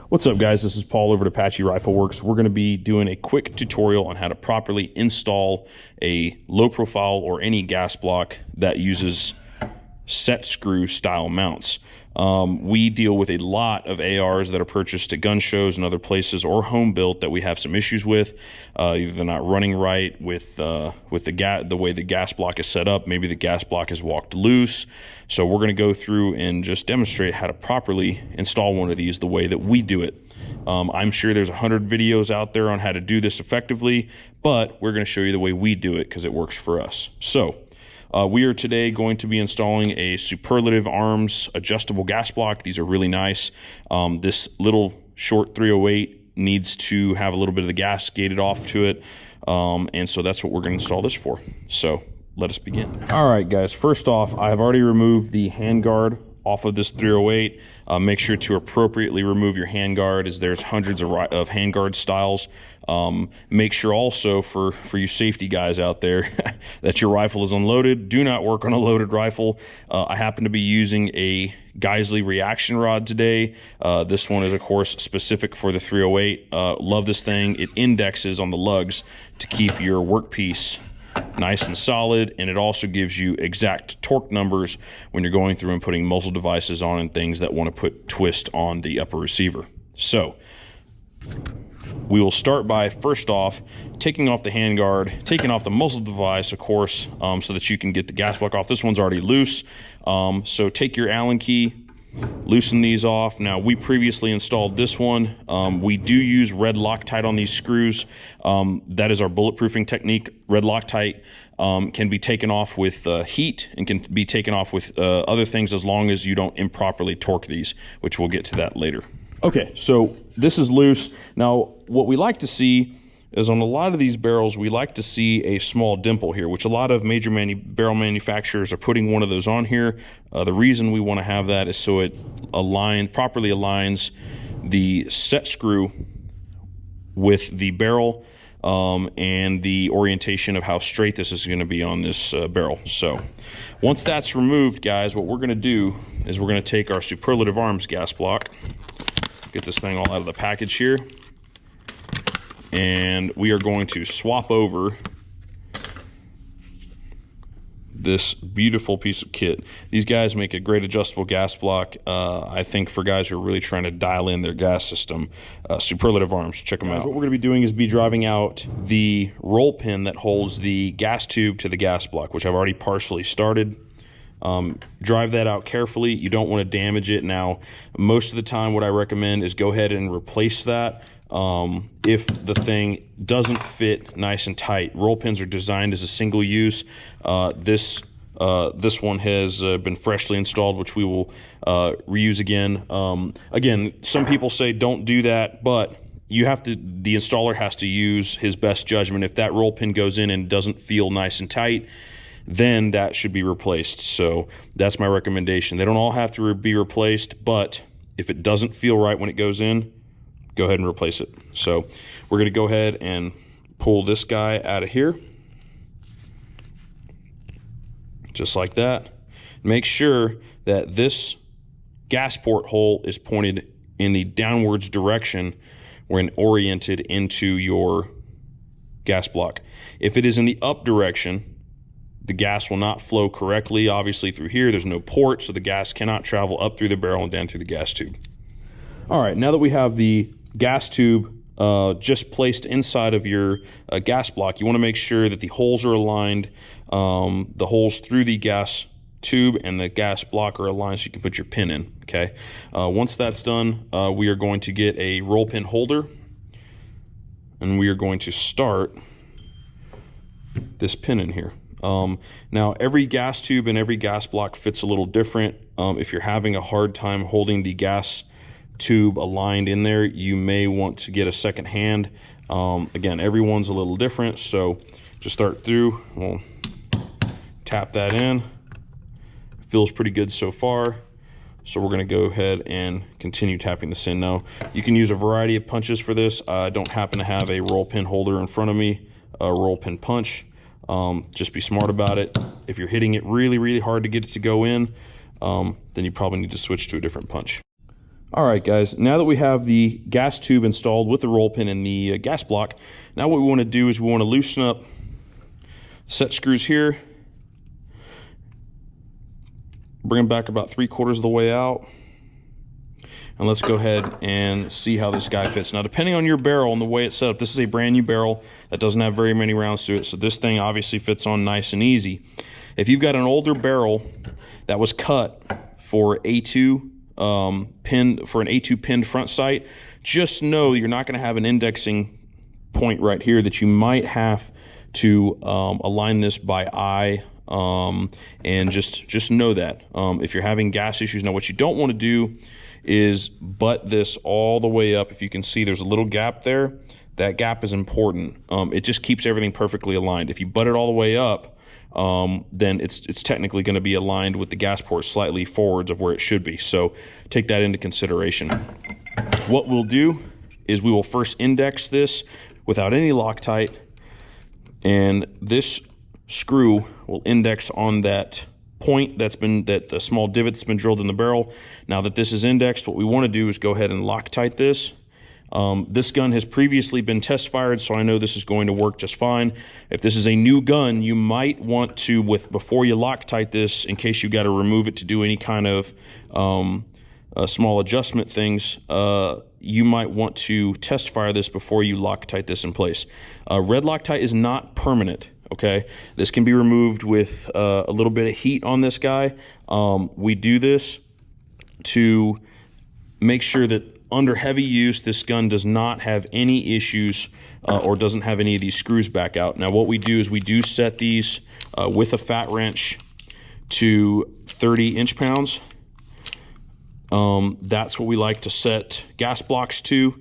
What's up, guys? This is Paul over at Apache Rifle Works. We're going to be doing a quick tutorial on how to properly install a low profile or any gas block that uses set screw style mounts. We deal with a lot of ARs that are purchased at gun shows and other places, or home built, that we have some issues with. Either they're not running right with the way the gas block is set up. Maybe the gas block is walked loose. So we're going to go through and just demonstrate how to properly install one of these the way that we do it. I'm sure there's 100 videos out there on how to do this effectively, but we're going to show you the way we do it because it works for us. So we are today going to be installing a Superlative Arms adjustable gas block. These are really nice. This little short 308 needs to have a little bit of the gas gated off to it, and so that's what we're going to install this for. So let us begin. All right, guys, first off, I have already removed the handguard off of this 308. Make sure to appropriately remove your handguard, as there's hundreds of handguard styles. Make sure also, for you safety guys out there, that your rifle is unloaded. Do not work on a loaded rifle. I happen to be using a Geisley reaction rod today. This one is, of course, specific for the 308. Love this thing. It indexes on the lugs to keep your workpiece nice and solid, and it also gives you exact torque numbers when you're going through and putting muzzle devices on and things that want to put twist on the upper receiver. So we will start by, first off, taking off the handguard, taking off the muzzle device, of course, so that you can get the gas block off. This one's already loose, so take your Allen key, loosen these off. Now, we previously installed this one. We do use red Loctite on these screws. That is our bulletproofing technique. Red Loctite can be taken off with heat, and can be taken off with other things, as long as you don't improperly torque these, which we'll get to that later. Okay, so this is loose. Now, what we like to see is, on a lot of these barrels, we like to see a small dimple here, which a lot of major barrel manufacturers are putting one of those on here. The reason we want to have that is so it properly aligns the set screw with the barrel, and the orientation of how straight this is going to be on this barrel. So once that's removed, guys, what we're going to do is we're going to take our Superlative Arms gas block, get this thing all out of the package here, and we are going to swap over this beautiful piece of kit. These guys make a great adjustable gas block. I think for guys who are really trying to dial in their gas system, Superlative Arms, check them out. What we're going to be doing is be driving out the roll pin that holds the gas tube to the gas block, which I've already partially started. Drive that out carefully. You don't want to damage it. Now, most of the time, what I recommend is go ahead and replace that if the thing doesn't fit nice and tight. Roll pins are designed as a single use. This one has been freshly installed, which we will reuse again. Again, some people say don't do that, but the installer has to use his best judgment. If that roll pin goes in and doesn't feel nice and tight, then that should be replaced. So that's my recommendation. They don't all have to be replaced, but if it doesn't feel right when it goes in, go ahead and replace it. So we're going to go ahead and pull this guy out of here, just like that. Make sure that this gas port hole is pointed in the downwards direction when oriented into your gas block. If it is in the up direction, the gas will not flow correctly. Obviously, through here, there's no port, so the gas cannot travel up through the barrel and down through the gas tube. All right, now that we have the gas tube just placed inside of your gas block, you want to make sure that the holes are aligned. The holes through the gas tube and the gas block are aligned, so you can put your pin in. Okay. Once that's done, we are going to get a roll pin holder, and we are going to start this pin in here. Now, every gas tube and every gas block fits a little different. If you're having a hard time holding the gas tube aligned in there, you may want to get a second hand. Again, everyone's a little different, so just start through. We'll tap that in. Feels pretty good so far, so we're going to go ahead and continue tapping this in. Now, you can use a variety of punches for this. I don't happen to have a roll pin holder in front of me, a roll pin punch. Just be smart about it. If you're hitting it really, really hard to get it to go in, then you probably need to switch to a different punch. All right, guys, now that we have the gas tube installed with the roll pin and the gas block, now what we want to do is we want to loosen up set screws here, bring them back about 3/4 of the way out, and let's go ahead and see how this guy fits. Now, depending on your barrel and the way it's set up, this is a brand new barrel that doesn't have very many rounds to it, so this thing obviously fits on nice and easy. If you've got an older barrel that was cut for A2 for an A2 pinned front sight, just know you're not going to have an indexing point right here, that you might have to align this by eye, and just know that if you're having gas issues. Now, what you don't want to do is butt this all the way up. If you can see, there's a little gap there. That gap is important. It just keeps everything perfectly aligned. If you butt it all the way up, then it's technically going to be aligned with the gas port slightly forwards of where it should be. So take that into consideration. What we'll do is we will first index this without any Loctite, and this screw will index on that point that the small divot that's been drilled in the barrel. Now that this is indexed, what we want to do is go ahead and Loctite this. This gun has previously been test fired, so I know this is going to work just fine. If this is a new gun, you might want to, before you Loctite this, in case you got to remove it to do any kind of small adjustment things, you might want to test fire this before you Loctite this in place. Red Loctite is not permanent. Okay, this can be removed with a little bit of heat on this guy. We do this to make sure that under heavy use, this gun does not have any issues or doesn't have any of these screws back out. Now, what we do is we do set these with a fat wrench to 30 inch-pounds. That's what we like to set gas blocks to.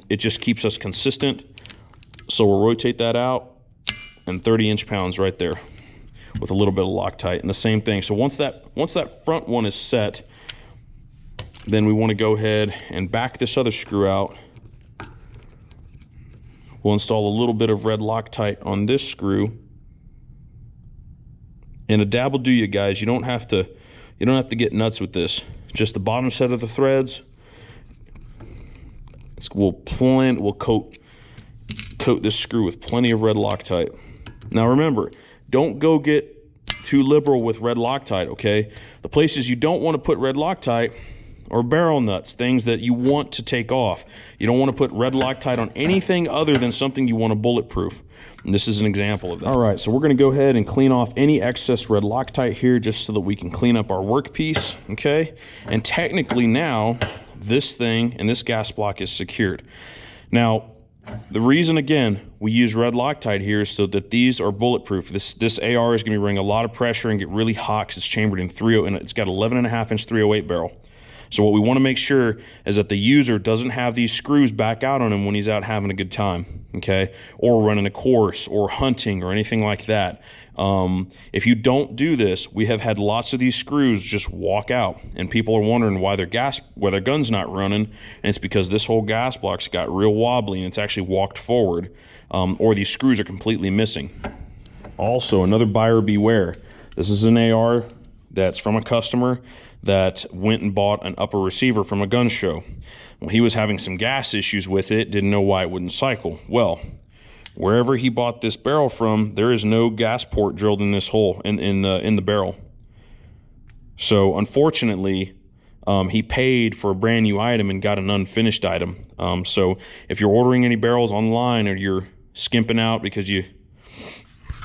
It just keeps us consistent. So we'll rotate that out, and 30 inch-pounds right there with a little bit of Loctite. And the same thing. So once that front one is set, then we want to go ahead and back this other screw out. We'll install a little bit of red Loctite on this screw, and a dab will do you guys. You don't have to get nuts with this. Just the bottom set of the threads. We'll coat this screw with plenty of red Loctite. Now remember, don't go get too liberal with red Loctite. Okay, the places you don't want to put red Loctite or barrel nuts, things that you want to take off. You don't want to put red Loctite on anything other than something you want to bulletproof. And this is an example of that. All right, so we're going to go ahead and clean off any excess red Loctite here, just so that we can clean up our workpiece, okay? And technically now, this thing and this gas block is secured. Now, the reason, again, we use red Loctite here is so that these are bulletproof. This AR is going to be running a lot of pressure and get really hot because it's chambered in 30, and it's got 11.5-inch 308 barrel. So what we want to make sure is that the user doesn't have these screws back out on him when he's out having a good time, okay? Or running a course or hunting or anything like that. If you don't do this, we have had lots of these screws just walk out, and people are wondering why their gun's not running, and it's because this whole gas block's got real wobbly and it's actually walked forward, or these screws are completely missing. Also, another buyer beware. This is an AR that's from a customer that went and bought an upper receiver from a gun show. Well, he was having some gas issues with it, didn't know why it wouldn't cycle. Well, wherever he bought this barrel from, there is no gas port drilled in this hole in the barrel. So unfortunately, he paid for a brand new item and got an unfinished item. So if you're ordering any barrels online or you're skimping out because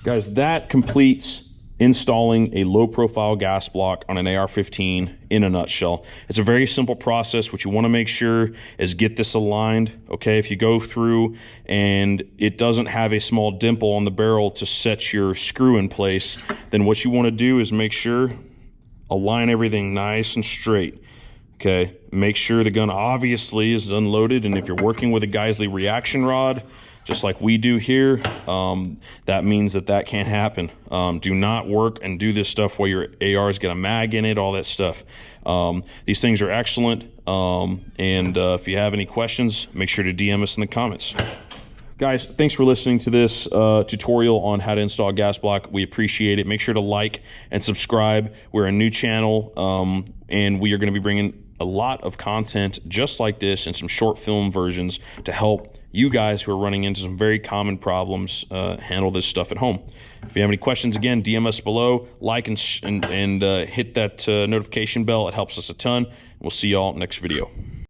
guys, that completes installing a low profile gas block on an AR-15 in a nutshell. It's a very simple process. What you want to make sure is get this aligned, okay? If you go through and it doesn't have a small dimple on the barrel to set your screw in place, then what you want to do is make sure, align everything nice and straight, okay? Make sure the gun obviously is unloaded, and if you're working with a Geisley reaction rod, just like we do here, that means that can't happen. Do not work and do this stuff while your AR's got a mag in it, all that stuff. These things are excellent, and if you have any questions, make sure to DM us in the comments. Guys, thanks for listening to this tutorial on how to install a gas block. We appreciate it. Make sure to like and subscribe. We're a new channel, and we are going to be bringing a lot of content just like this and some short film versions to help you guys who are running into some very common problems handle this stuff at home. If you have any questions, again, DM us below, like and hit that notification bell. It helps us a ton. We'll see y'all next video.